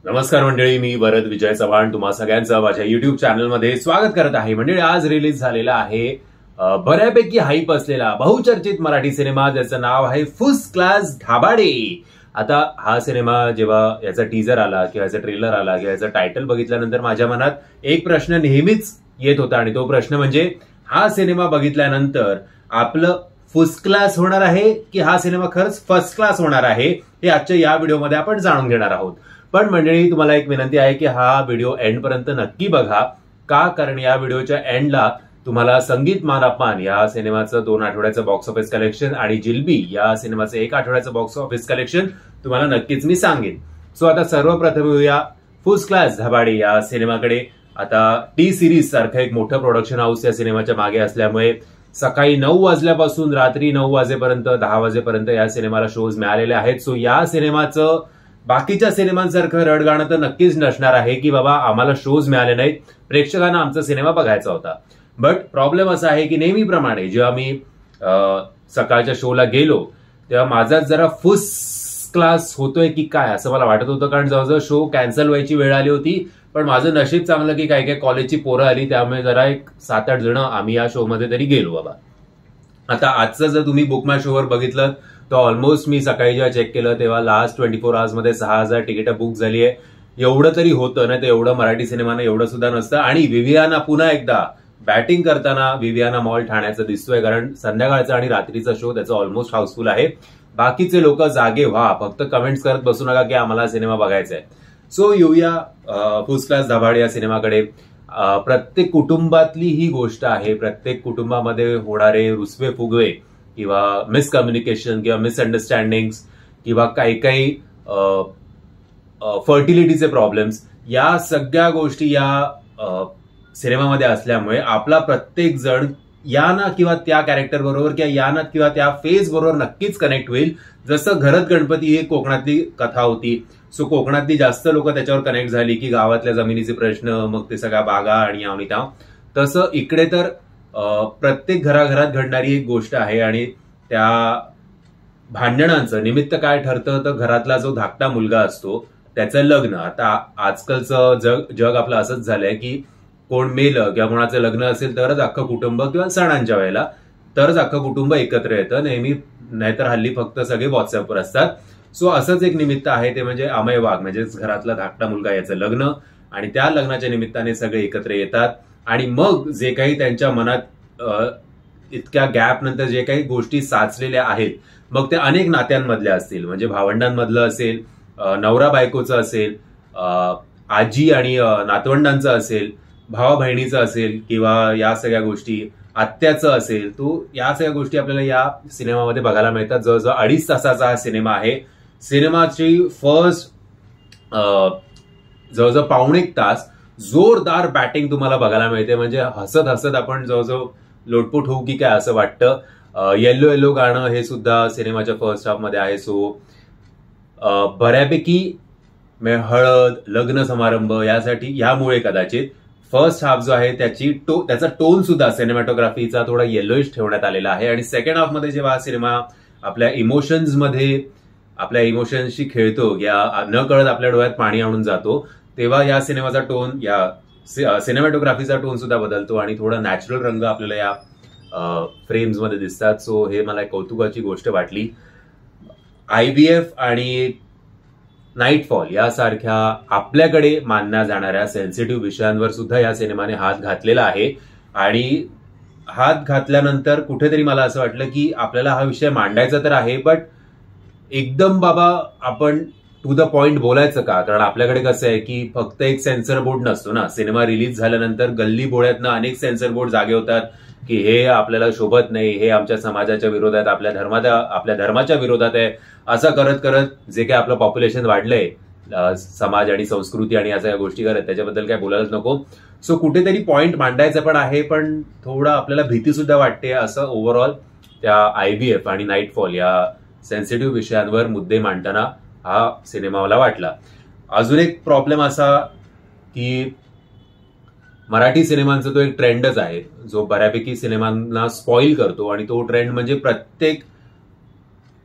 नमस्कार मंडळी, मी भरत विजय चव्हाण तुम्हा सगळ्यांचं माझ्या युट्यूब चॅनलमध्ये स्वागत करत आहे. मंडळी, आज रिलीज झालेला आहे बऱ्यापैकी हाईप असलेला बहुचर्चित मराठी सिनेमा ज्याचं नाव आहे फर्स्ट क्लास धाबाडे. आता हा सिनेमा जेव्हा याचा टीजर आला किंवा याचा ट्रेलर आला किंवा याचा टायटल बघितल्यानंतर माझ्या मनात एक प्रश्न नेहमीच येत होता आणि तो प्रश्न म्हणजे हा सिनेमा बघितल्यानंतर आपलं फर्स्ट क्लास होणार आहे की हा सिनेमा खरंच फर्स्ट क्लास होणार आहे, हे आजच्या या व्हिडिओमध्ये आपण जाणून घेणार आहोत. पण मंडळी, तुम्हाला एक विनंती आहे की हा व्हिडिओ एंड पर्यंत नक्की बघा. का? कारण या व्हिडिओच्या एंडला तुम्हाला संगीत मान अपमान या सिनेमाचं 2 आठवड्याचं बॉक्स ऑफिस कलेक्शन आणि जिलबी या सिनेमाचं 1 आठवड्याचं बॉक्स ऑफिस कलेक्शन तुम्हाला नक्कीच मी सांगेन. सो आता सर्वप्रथम येऊया फर्स्ट क्लास धाबाडे या सिनेमाकडे. आता टी सिरीज सारखं एक मोठं प्रोडक्शन हाऊस या सिनेमाच्या मागे असल्यामुळे सकाळी 9 वाजल्यापासून रात्री 9 वाजेपर्यंत 10 वाजेपर्यंत या सिनेमाला शोज मिळालेले आहेत. सो या सिनेमाचं बाकीच्या सिनेमांसारखं रडगाणं तर नक्कीच नसणार आहे की बाबा आम्हाला शोज मिळाले नाहीत, प्रेक्षकांना आमचा सिनेमा बघायचा होता. बट प्रॉब्लेम असा आहे की नेहमीप्रमाणे जेव्हा मी सकाळच्या शोला गेलो तेव्हा माझाच जरा फर्स्ट क्लास होतोय की काय असं मला वाटत होतं, कारण जवळजवळ शो कॅन्सल व्हायची वेळ आली होती. पण माझं नशीब चांगलं की काही काही कॉलेजची पोरं आली, त्यामुळे जरा एक 7-8 जण आम्ही या शो मध्ये तरी गेलो बाबा. आता आजचं जर तुम्ही बुक माय शोवर बघितलं तर ऑलमोस्ट मी सकाळी जेव्हा चेक केलं तेव्हा लास्ट 24 आवर्स मध्ये 6000 तिकीटं बुक झाली आहे. एवढं तरी होतं ना, ते एवढं मराठी सिनेमानं एवढं सुद्धा नसतं. आणि विवियाना पुन्हा एकदा बॅटिंग करताना विवियाना मॉल ठाण्याचं दिसतोय, कारण संध्याकाळचा आणि रात्रीचा शो त्याचा ऑलमोस्ट हाऊसफुल आहे. बाकीचे लोक जागे व्हा, फक्त कमेंट्स करत बसू नका की आम्हाला सिनेमा बघायचा आहे. सो येऊया फर्स्ट क्लास धाबाडे या सिनेमाकडे. प्रत्येक कुटुंबातली ही गोष्ट आहे. प्रत्येक कुटुंबामध्ये होणारे रुसवे फुगवे किंवा मिसकम्युनिकेशन किंवा मिसअंडरस्टँडिंग किंवा काही काही फर्टिलिटीचे प्रॉब्लेम्स, या सगळ्या गोष्टी या सिनेमामध्ये असल्यामुळे आपला प्रत्येक जण या ना किंवा त्या कॅरेक्टर बरोबर किंवा या ना किंवा त्या फेज बरोबर नक्कीच कनेक्ट होईल. जसं घरत गणपती ही कोकणातली कथा होती, सो कोकणातली जास्त लोक त्याच्यावर कनेक्ट झाली की गावातल्या जमिनीचे प्रश्न, मग ते सगळ्या बागा आणि यावणी त्याव. तसं इकडे तर प्रत्येक घराघरात घडणारी एक गोष्ट आहे आणि त्या भांडणांचं निमित्त काय ठरतं तर घरातला जो धाकटा मुलगा असतो त्याचं लग्न. आता आजकालचं जग आपलं असंच झालंय की कोण मेलं किंवा कोणाचं लग्न असेल तरच अख्खं कुटुंब किंवा सणांच्या वेळेला तरच अख्खं कुटुंब एकत्र येतं, नेहमी नाहीतर हल्ली फक्त सगळे व्हॉट्सअपवर असतात. सो असंच एक निमित्त आहे, ते म्हणजे अमय वाघ म्हणजेच घरातला धाकटा मुलगा याचं लग्न. आणि त्या लग्नाच्या निमित्ताने सगळे एकत्र येतात आणि मग जे काही त्यांच्या मनात इतक्या गॅप नंतर जे काही गोष्टी साचलेल्या आहेत, मग त्या अनेक नात्यांमधल्या असतील, म्हणजे भावंडांमधलं असेल, नवरा बायकोचं असेल, आजी आणि नातवंडांचं असेल, भावा बहिणीचं असेल किंवा या सगळ्या गोष्टी आत्याचं असेल, तो या सगळ्या गोष्टी आपल्याला या सिनेमामध्ये बघायला मिळतात. जवळजवळ 2.5 तासाचा हा सिनेमा आहे. सिनेमाची फर्स्ट जवळजवळ 1.25 तास जोरदार बॅटिंग तुम्हाला बघायला मिळते. म्हणजे हसत हसत आपण जवळजवळ लोटपोट होऊ की काय असं वाटतं. येल्लो येल्लो गाणं हे सुद्धा सिनेमाच्या फर्स्ट हाफ मध्ये आहे. सो बऱ्यापैकी हळद, लग्न समारंभ यासाठी यामुळे कदाचित फर्स्ट हाफ जो आहे त्याचा टोन सुद्धा सिनेमॅटोग्राफीचा थोडा येलोइश ठेवण्यात आलेला आहे. आणि सेकंड हाफ मध्ये जेव्हा हा सिनेमा आपल्या इमोशन्सशी खेळतो या न कळत आपल्या डोळ्यात पाणी आणून जातो, तेव्हा या सिनेमाचा टोन, या सिनेमॅटोग्राफीचा टोन सुद्धा बदलतो आणि थोडा नॅचरल रंग आपल्याला या फ्रेम्स मध्ये दिसतात. सो हे मला एक कौतुकाची गोष्ट वाटली. IVF आणि नाईटफॉल यासारख्या आपल्याकडे मानल्या जाणाऱ्या सेन्सिटिव्ह विषयांवर सुद्धा या सिनेमाने हात घातलेला आहे. आणि हात घातल्यानंतर कुठेतरी मला असं वाटलं की आपल्याला हा विषय मांडायचा तर आहे, बट एकदम बाबा आपण टू द पॉइंट बोलायचं का? कारण आपल्याकडे कसं आहे की फक्त एक सेन्सर बोर्ड नसतो ना. सिनेमा रिलीज झाल्यानंतर गल्ली बोळ्यातनं अनेक सेन्सर बोर्ड जागे होतात की हे आपल्याला शोभत नाही, हे आमच्या समाजाच्या विरोधात, आपल्या धर्माच्या विरोधात आहे. असं करत करत जे काही आपलं पॉप्युलेशन वाढलंय, समाज आणि संस्कृती आणि या सगळ्या गोष्टी करत, त्याच्याबद्दल काय बोलायलाच नको. सो कुठेतरी पॉइंट मांडायचं पण आहे, पण थोडं आपल्याला भीती सुद्धा वाटते. असं ओव्हरऑल त्या IVF आणि नाईटफॉल या सेन्सिटिव्ह विषयांवर मुद्दे मांडताना हा सिनेमा मला वाटला. अजून एक प्रॉब्लेम असा की मराठी सिनेमांचा तो एक ट्रेंडच आहे जो बऱ्यापैकी सिनेमांना स्पॉइल करतो. आणि तो ट्रेंड म्हणजे प्रत्येक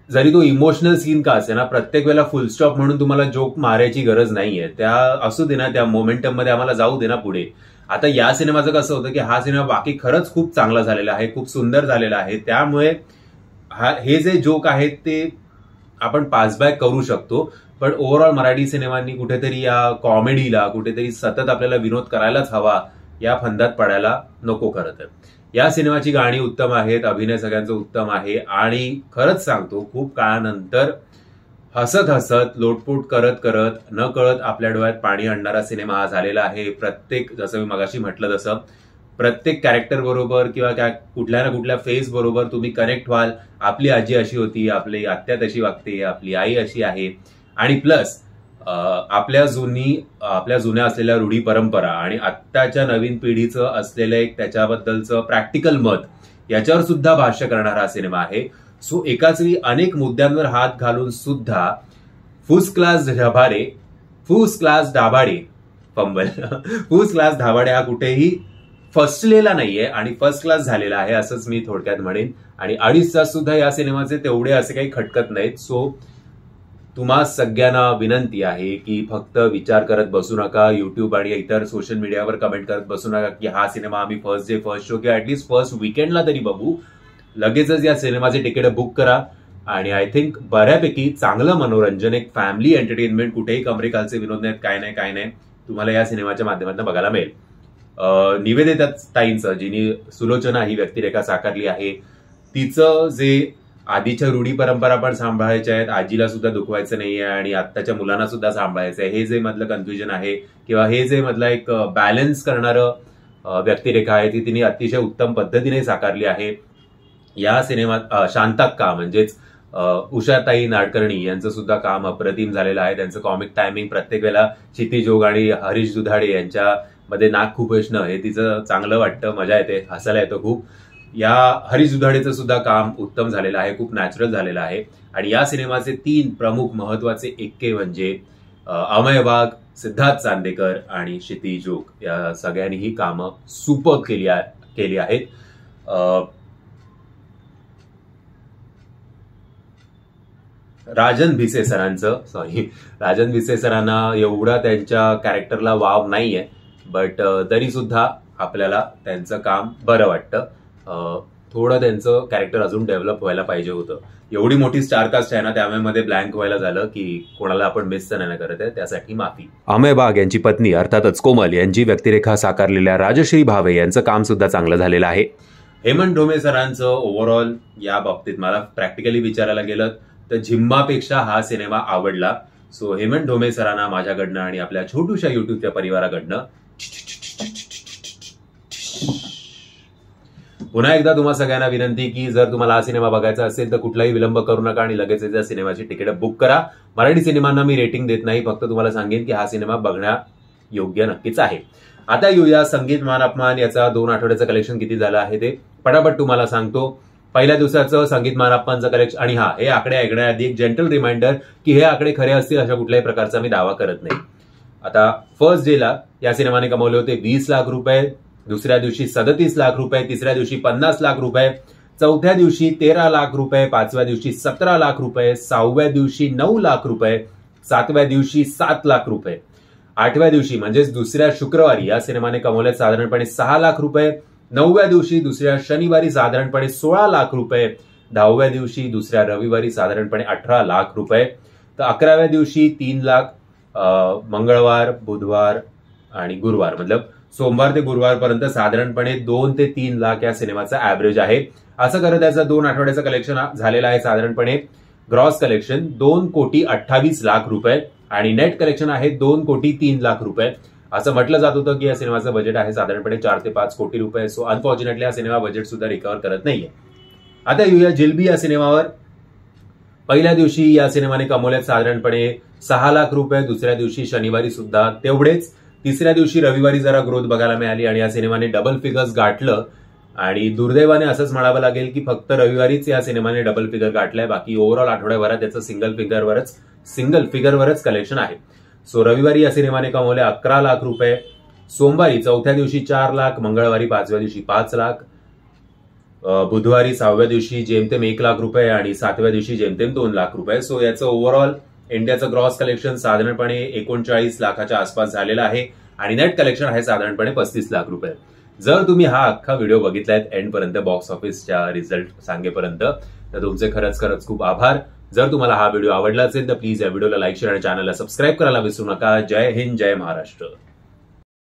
जरी तो इमोशनल सीन का असे ना, प्रत्येक वेळेला फुल स्टॉप म्हणून तुम्हाला जोक मारायची गरज नाहीये. त्या असू दे ना, त्या मोमेंटम मध्ये आम्हाला जाऊ दे ना पुढे. आता या सिनेमाचं कसं होतं की हा सिनेमा बाकी खरंच खूप चांगला झालेला आहे, खूप सुंदर झालेला आहे. त्यामुळे हे जे जोक आहेत ते आपण पासबॅक करू शकतो. पण ओव्हरऑल मराठी सिनेमांनी कुठेतरी या कॉमेडीला कुठेतरी सतत आपल्याला विनोद करायलाच हवा, या फंदात पडायला नको. खरं तर या सिनेमाची गाणी उत्तम आहेत, अभिनय सगळ्यांचं उत्तम आहे आणि खरंच सांगतो खूप काळानंतर हसत हसत लोटपोट करत करत न कळत आपल्या डोळ्यात पाणी आणणारा सिनेमा हा झालेला आहे. प्रत्येक, जसं मी मगाशी म्हटलं तसं, प्रत्येक कॅरेक्टर बरोबर किंवा कुठल्या ना कुठल्या फेस बरोबर तुम्ही कनेक्ट व्हाल. आपली आजी अशी होती, आपली आत्या तशी वागते, आपली आई अशी आहे, आणि प्लस आपल्या जुन्या असलेल्या रूढी परंपरा आणि आत्ताच्या नवीन पिढीचं असलेलं एक त्याच्याबद्दलचं प्रॅक्टिकल मत, याच्यावर सुद्धा भाष्य करणारा हा सिनेमा आहे. सो एकाच वेळी अनेक मुद्द्यांवर हात घालून सुद्धा फर्स्ट क्लास दाभाडे हा कुठेही फसलेला नाहीये आणि फर्स्ट क्लास झालेला आहे, असंच मी थोडक्यात म्हणेन. आणि 2.5 तास सुद्धा या सिनेमाचे तेवढे असे काही खटकत नाहीत. सो तुम्हा सगळ्यांना विनंती आहे की फक्त विचार करत बसू नका, युट्यूब आणि इतर सोशल मीडियावर कमेंट करत बसू नका की हा सिनेमा आम्ही फर्स्ट डे फर्स्ट शो किंवा ऍटलीस्ट फर्स्ट विकेंडला तरी बघू. लगेचच या सिनेमाचे तिकीट बुक करा आणि आय थिंक बऱ्यापैकी चांगलं मनोरंजन, एक फॅमिली एंटरटेनमेंट, कुठेही कमरे खालचे विनोद नाहीत, काय नाही तुम्हाला या सिनेमाच्या माध्यमातून बघायला मिळेल. निवेदिता ताईंचं, जिने सुलोचना ही व्यक्तिरेखा साकारली आहे, तिचं जे आधीच्या रूढी परंपरा पण सांभाळायच्या आहेत, आजीला सुद्धा दुखवायचं नाहीये आणि आत्ताच्या मुलांना सुद्धा सांभाळायचं आहे, हे जे मधलं कन्फ्युजन आहे किंवा हे जे मधलं एक बॅलन्स करणारं व्यक्तिरेखा आहे, ती तिने अतिशय उत्तम पद्धतीने साकारली आहे. या सिनेमात शांताक्का म्हणजेच उषाताई नाडकर्णी यांचं सुद्धा काम अप्रतिम झालेलं आहे. त्यांचं कॉमिक टायमिंग प्रत्येक वेळेला क्षिती जोग आणि हरीश दुधाडे यांच्यामध्ये नाक खूप असणं हे तिचं चांगलं वाटतं, मजा येते, हसायला येतं खूप. या हरीश दुधाडेचं सुद्धा काम उत्तम झालेलं आहे, खूप नॅचरल झालेलं आहे. आणि या सिनेमाचे 3 प्रमुख महत्वाचे एक्के म्हणजे अमय वाघ, सिद्धार्थ चांदेकर आणि क्षिती जोग या सगळ्यांनी ही कामं सुपर केली आहेत. राजन भिसे सरांना एवढा त्यांच्या कॅरेक्टरला वाव नाहीये, बट तरी सुद्धा आपल्याला त्यांचं काम बरं वाटतं. थोडं त्यांचं कॅरेक्टर अजून डेव्हलप व्हायला पाहिजे होतं. एवढी मोठी स्टारकास्ट आहे ना, त्यामध्ये ब्लँक व्हायला झालं की कोणाला आपण मिस तर नाही करत आहे, त्यासाठी माफी. अमय वाघ यांची पत्नी अर्थातच कोमल यांची व्यक्तिरेखा साकारलेल्या राजश्री भावे यांचं काम सुद्धा चांगलं झालेलं आहे. हेमंत ढोमे सरांचं ओव्हरऑल या बाबतीत मला प्रॅक्टिकली विचारायला गेलं तर झिम्मापेक्षा हा सिनेमा आवडला. सो हेमंत ढोमे सरांना माझ्याकडनं आणि आपल्या छोटूशा युट्यूबच्या परिवाराकडनं पुन्हा एकदा तुम्हा सगळ्यांना विनंती की जर तुम्हाला हा सिनेमा बघायचा असेल तर कुठलाही विलंब करू नका आणि लगेच या सिनेमाची तिकीट बुक करा. मराठी सिनेमांना मी रेटिंग देत नाही, फक्त तुम्हाला सांगेन की हा सिनेमा बघण्या योग्य नक्कीच आहे. आता येऊया संगीत मान अपमान याचा 2 आठवड्याचं कलेक्शन किती झालं आहे ते पटापट तुम्हाला सांगतो. पहिल्या दिवसाचं संगीत मान अपमानचं कलेक्शन, आणि हे आकडे ऐकण्याआधी एक जेंटल रिमाइंडर की हे आकडे खरे असतील अशा कुठल्याही प्रकारचा मी दावा करत नाही. आता फर्स्ट डेला या सिनेमाने कमवले होते 20 लाख रुपये, दुसऱ्या दिवशी 37 लाख रुपये, तिसऱ्या दिवशी 50 लाख रुपये, चौथ्या दिवशी 13 लाख रुपये, 5व्या दिवशी 17 लाख रुपये, 6व्या दिवशी 9 लाख रुपये, 7व्या दिवशी 7 लाख रुपये, 8व्या दिवशी म्हणजेच दुसऱ्या शुक्रवारी या सिनेमाने कमवले साधारणपणे 6 लाख रुपये, 9व्या दिवशी दुसऱ्या शनिवारी साधारणपणे 16 लाख रुपये, 10व्या दिवशी दुसऱ्या रविवारी साधारणपणे 18 लाख रुपये, तर 11व्या दिवशी 3 लाख, मंगळवार, बुधवार आणि गुरुवार मतलब सोमवार ते गुरुवारपर्यंत साधारणपणे 2 ते 3 लाख या सिनेमाचा ऍव्हरेज आहे. असं करत त्याचं 2 आठवड्याचं कलेक्शन झालेलं आहे साधारणपणे ग्रॉस कलेक्शन 2,28,00,000 रुपये आणि नेट कलेक्शन आहे 2,03,00,000 रुपये. असं म्हटलं जात होतं की या सिनेमाचं बजेट आहे साधारणपणे 4 ते 5 कोटी रुपये. सो अनफॉर्च्युनेटली हा सिनेमा बजेट सुद्धा रिकव्हर करत नाहीये. आता येऊया जिलबी या सिनेमावर. पहिल्या दिवशी या सिनेमाने कमवले साधारणपणे 6 लाख रुपये, दुसऱ्या दिवशी शनिवारी सुद्धा तेवढेच, तिसऱ्या दिवशी रविवारी जरा ग्रोथ बघायला मिळाली आणि या सिनेमाने डबल फिगर्स गाठलं. आणि दुर्दैवाने असंच म्हणावं लागेल की फक्त रविवारीच या सिनेमाने डबल फिगर गाठलाय, बाकी ओव्हरऑल आठवड्याभरात त्याचं सिंगल फिगरवरच कलेक्शन आहे. सो रविवारी या सिनेमाने कमवले 11 लाख रुपये, सोमवारी चौथ्या दिवशी 4 लाख, मंगळवारी 5व्या दिवशी 5 लाख, बुधवारी 6व्या दिवशी जेमतेम 1 लाख रुपये आणि 7व्या दिवशी जेमतेम 2 लाख रुपये. सो याचं ओव्हरऑल इंडियाचं ग्रॉस कलेक्शन साधारणपणे 39 लाखाच्या आसपास झालेलं आहे आणि नेट कलेक्शन आहे साधारणपणे 35 लाख रुपये. जर तुम्ही हा अख्खा व्हिडिओ बघितलाय एंड पर्यंत, बॉक्स ऑफिसच्या रिझल्ट सांगेपर्यंत, तर तुमचे खरंच खूप आभार. जर तुम्हाला हा व्हिडिओ आवडला असेल तर प्लीज या व्हिडिओला लाईक, शेअर आणि चॅनलला सबस्क्राईब करायला विसरू नका. जय हिंद, जय महाराष्ट्र.